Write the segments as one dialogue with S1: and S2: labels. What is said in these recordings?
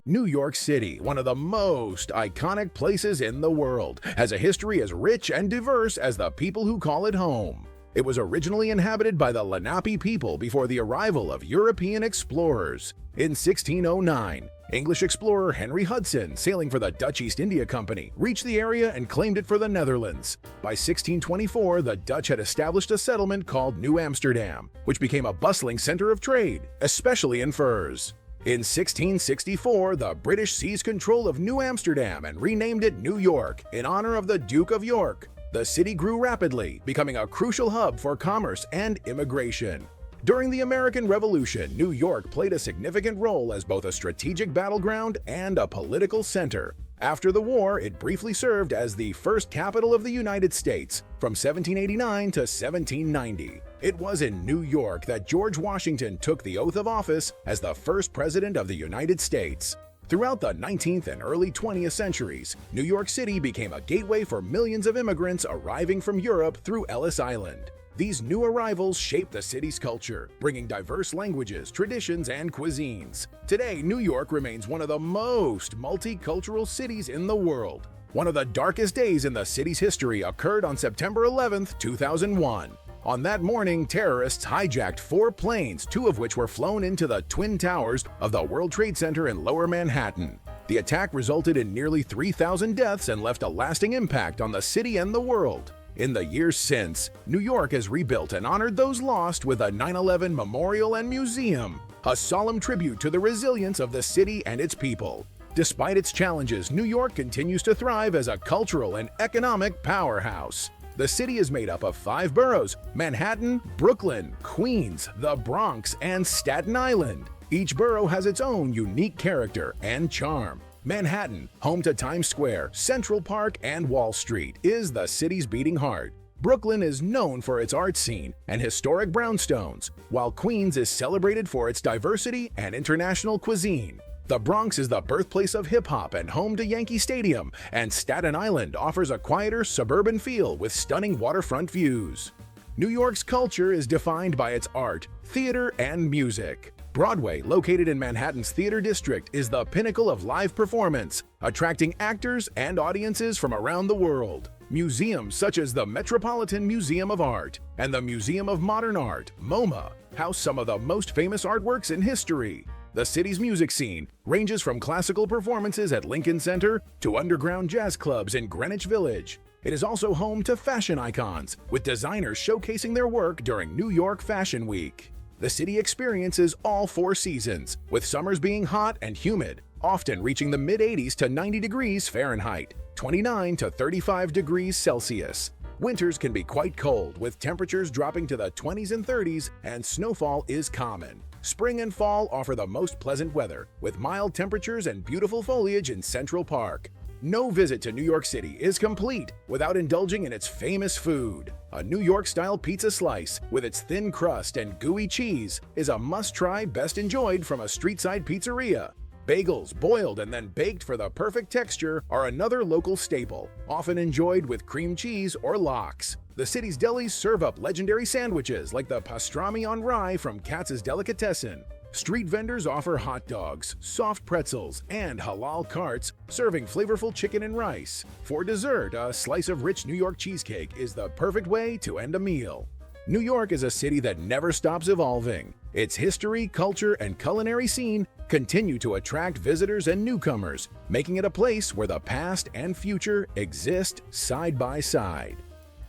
S1: New York City, one of the most iconic places in the world, has a history as rich and diverse as the people who call it home. It was originally inhabited by the Lenape people before the arrival of European explorers. In 1609, English explorer Henry Hudson, sailing for the Dutch East India Company, reached the area and claimed it for the Netherlands. By 1624, the Dutch had established a settlement called New Amsterdam, which became a bustling center of trade, especially in furs. In 1664, the British seized control of New Amsterdam and renamed it New York in honor of the Duke of York. The city grew rapidly, becoming a crucial hub for commerce and immigration. During the American Revolution, New York played a significant role as both a strategic battleground and a political center. After the war, it briefly served as the first capital of the United States from 1789 to 1790. It was in New York that George Washington took the oath of office as the first president of the United States. Throughout the 19th and early 20th centuries, New York City became a gateway for millions of immigrants arriving from Europe through Ellis Island. These new arrivals shaped the city's culture, bringing diverse languages, traditions, and cuisines. Today, New York remains one of the most multicultural cities in the world. One of the darkest days in the city's history occurred on September 11, 2001. On that morning, terrorists hijacked 4 planes, 2 of which were flown into the Twin Towers of the World Trade Center in Lower Manhattan. The attack resulted in nearly 3,000 deaths and left a lasting impact on the city and the world. In the years since, New York has rebuilt and honored those lost with a 9/11 memorial and museum, a solemn tribute to the resilience of the city and its people. Despite its challenges, New York continues to thrive as a cultural and economic powerhouse. The city is made up of 5 boroughs: Manhattan, Brooklyn, Queens, the Bronx, and Staten Island. Each borough has its own unique character and charm. Manhattan, home to Times Square, Central Park, and Wall Street, is the city's beating heart. Brooklyn is known for its art scene and historic brownstones, while Queens is celebrated for its diversity and international cuisine. The Bronx is the birthplace of hip-hop and home to Yankee Stadium, and Staten Island offers a quieter suburban feel with stunning waterfront views. New York's culture is defined by its art, theater, and music. Broadway, located in Manhattan's Theater District, is the pinnacle of live performance, attracting actors and audiences from around the world. Museums such as the Metropolitan Museum of Art and the Museum of Modern Art, MoMA, house some of the most famous artworks in history. The city's music scene ranges from classical performances at Lincoln Center to underground jazz clubs in Greenwich Village. It is also home to fashion icons, with designers showcasing their work during New York Fashion Week. The city experiences all 4 seasons, with summers being hot and humid, often reaching the mid-80s to 90 degrees Fahrenheit, 29 to 35 degrees Celsius. Winters can be quite cold, with temperatures dropping to the 20s and 30s, and snowfall is common. Spring and fall offer the most pleasant weather, with mild temperatures and beautiful foliage in Central Park. No visit to New York City is complete without indulging in its famous food. A New York-style pizza slice, with its thin crust and gooey cheese, is a must-try best enjoyed from a street-side pizzeria. Bagels, boiled and then baked for the perfect texture, are another local staple, often enjoyed with cream cheese or lox. The city's delis serve up legendary sandwiches like the pastrami on rye from Katz's Delicatessen. Street vendors offer hot dogs, soft pretzels, and halal carts serving flavorful chicken and rice. For dessert, a slice of rich New York cheesecake is the perfect way to end a meal. New York is a city that never stops evolving. Its history, culture, and culinary scene continue to attract visitors and newcomers, making it a place where the past and future exist side by side.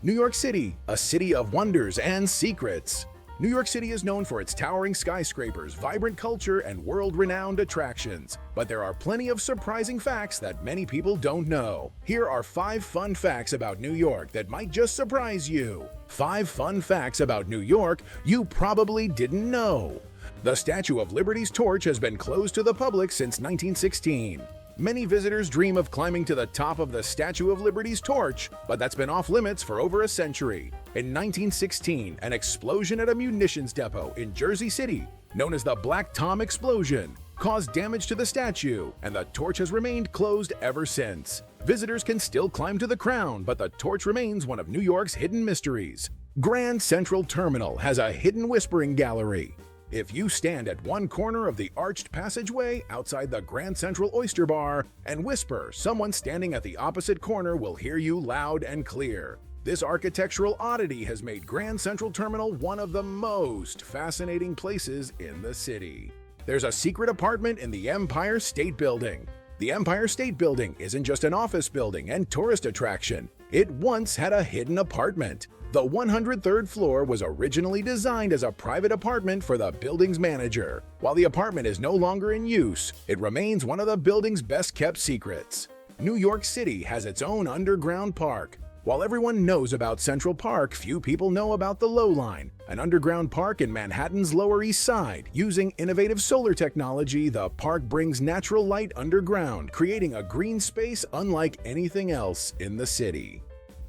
S1: New York City, a city of wonders and secrets. New York City is known for its towering skyscrapers, vibrant culture, and world-renowned attractions. But there are plenty of surprising facts that many people don't know. Here are 5 fun facts about New York that might just surprise you. 5 fun facts about New York you probably didn't know. The Statue of Liberty's torch has been closed to the public since 1916. Many visitors dream of climbing to the top of the Statue of Liberty's torch, but that's been off limits for over a century. In 1916, an explosion at a munitions depot in Jersey City, known as the Black Tom Explosion, caused damage to the statue, and the torch has remained closed ever since. Visitors can still climb to the crown, but the torch remains one of New York's hidden mysteries. Grand Central Terminal has a hidden whispering gallery. If you stand at one corner of the arched passageway outside the Grand Central Oyster Bar and whisper, someone standing at the opposite corner will hear you loud and clear. This architectural oddity has made Grand Central Terminal one of the most fascinating places in the city. There's a secret apartment in the Empire State Building. The Empire State Building isn't just an office building and tourist attraction. It once had a hidden apartment. The 103rd floor was originally designed as a private apartment for the building's manager. While the apartment is no longer in use, it remains one of the building's best-kept secrets. New York City has its own underground park. While everyone knows about Central Park, few people know about the Low Line, an underground park in Manhattan's Lower East Side. Using innovative solar technology, the park brings natural light underground, creating a green space unlike anything else in the city.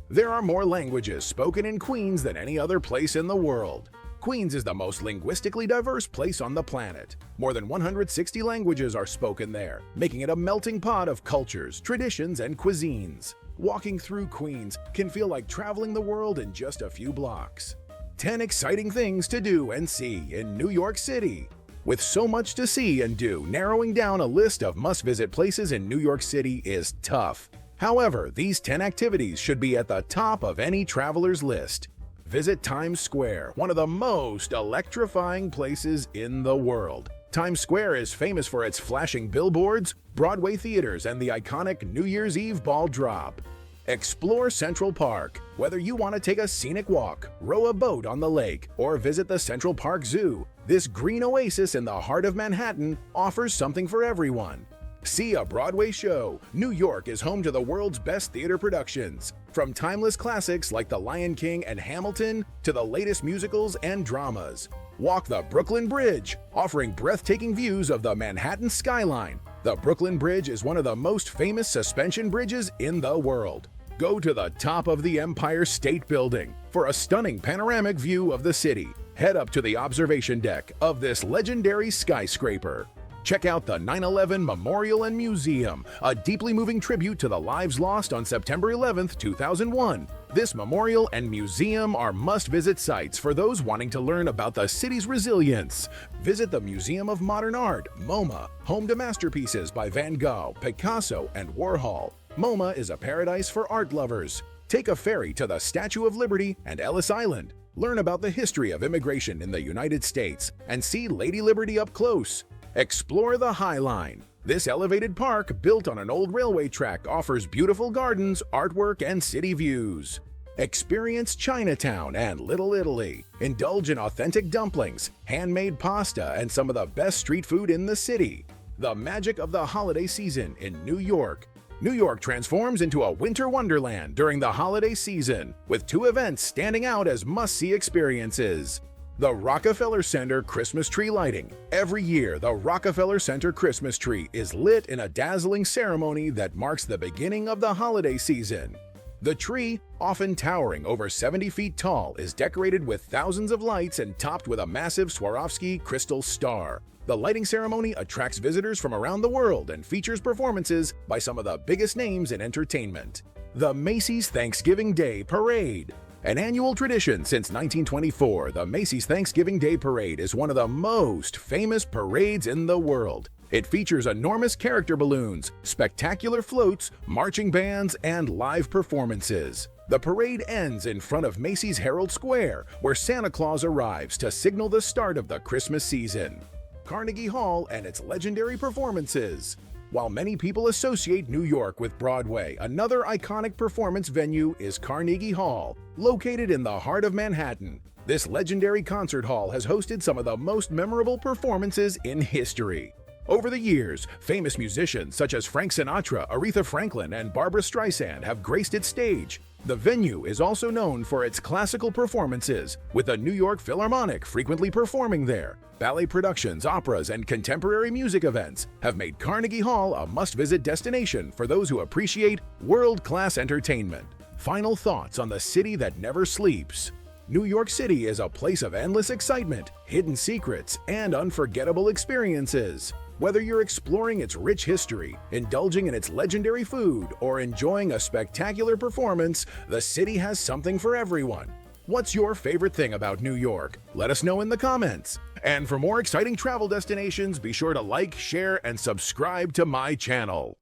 S1: There are more languages spoken in Queens than any other place in the world. Queens is the most linguistically diverse place on the planet. More than 160 languages are spoken there, making it a melting pot of cultures, traditions, and cuisines. Walking through Queens can feel like traveling the world in just a few blocks. 10 exciting things to do and see in New York City. With so much to see and do, narrowing down a list of must-visit places in New York City is tough. However, these 10 activities should be at the top of any traveler's list. Visit Times Square, one of the most electrifying places in the world. Times Square is famous for its flashing billboards, Broadway theaters, and the iconic New Year's Eve ball drop. Explore Central Park. Whether you want to take a scenic walk, row a boat on the lake, or visit the Central Park Zoo, this green oasis in the heart of Manhattan offers something for everyone. See a Broadway show. New York is home to the world's best theater productions. From timeless classics like The Lion King and Hamilton to the latest musicals and dramas. Walk the Brooklyn Bridge, offering breathtaking views of the Manhattan skyline. The Brooklyn Bridge is one of the most famous suspension bridges in the world. Go to the top of the Empire State Building for a stunning panoramic view of the city. Head up to the observation deck of this legendary skyscraper. Check out the 9/11 Memorial and Museum, a deeply moving tribute to the lives lost on September 11, 2001. This memorial and museum are must-visit sites for those wanting to learn about the city's resilience. Visit the Museum of Modern Art, MoMA, home to masterpieces by Van Gogh, Picasso, and Warhol. MoMA is a paradise for art lovers. Take a ferry to the Statue of Liberty and Ellis Island. Learn about the history of immigration in the United States and see Lady Liberty up close. Explore the High Line. This elevated park, built on an old railway track, offers beautiful gardens, artwork, and city views. Experience Chinatown and Little Italy. Indulge in authentic dumplings, handmade pasta, and some of the best street food in the city. The magic of the holiday season in New York. New York transforms into a winter wonderland during the holiday season, with 2 events standing out as must-see experiences. The Rockefeller Center Christmas Tree Lighting. Every year, the Rockefeller Center Christmas tree is lit in a dazzling ceremony that marks the beginning of the holiday season. The tree, often towering over 70 feet tall, is decorated with thousands of lights and topped with a massive Swarovski crystal star. The lighting ceremony attracts visitors from around the world and features performances by some of the biggest names in entertainment. The Macy's Thanksgiving Day Parade. An annual tradition since 1924, the Macy's Thanksgiving Day Parade is one of the most famous parades in the world. It features enormous character balloons, spectacular floats, marching bands, and live performances. The parade ends in front of Macy's Herald Square, where Santa Claus arrives to signal the start of the Christmas season. Carnegie Hall and its legendary performances. While many people associate New York with Broadway, another iconic performance venue is Carnegie Hall, located in the heart of Manhattan. This legendary concert hall has hosted some of the most memorable performances in history. Over the years, famous musicians such as Frank Sinatra, Aretha Franklin, and Barbra Streisand have graced its stage. The venue is also known for its classical performances, with the New York Philharmonic frequently performing there. Ballet productions, operas, and contemporary music events have made Carnegie Hall a must-visit destination for those who appreciate world-class entertainment. Final thoughts on the city that never sleeps. New York City is a place of endless excitement, hidden secrets, and unforgettable experiences. Whether you're exploring its rich history, indulging in its legendary food, or enjoying a spectacular performance, the city has something for everyone. What's your favorite thing about New York? Let us know in the comments. And for more exciting travel destinations, be sure to like, share, and subscribe to my channel.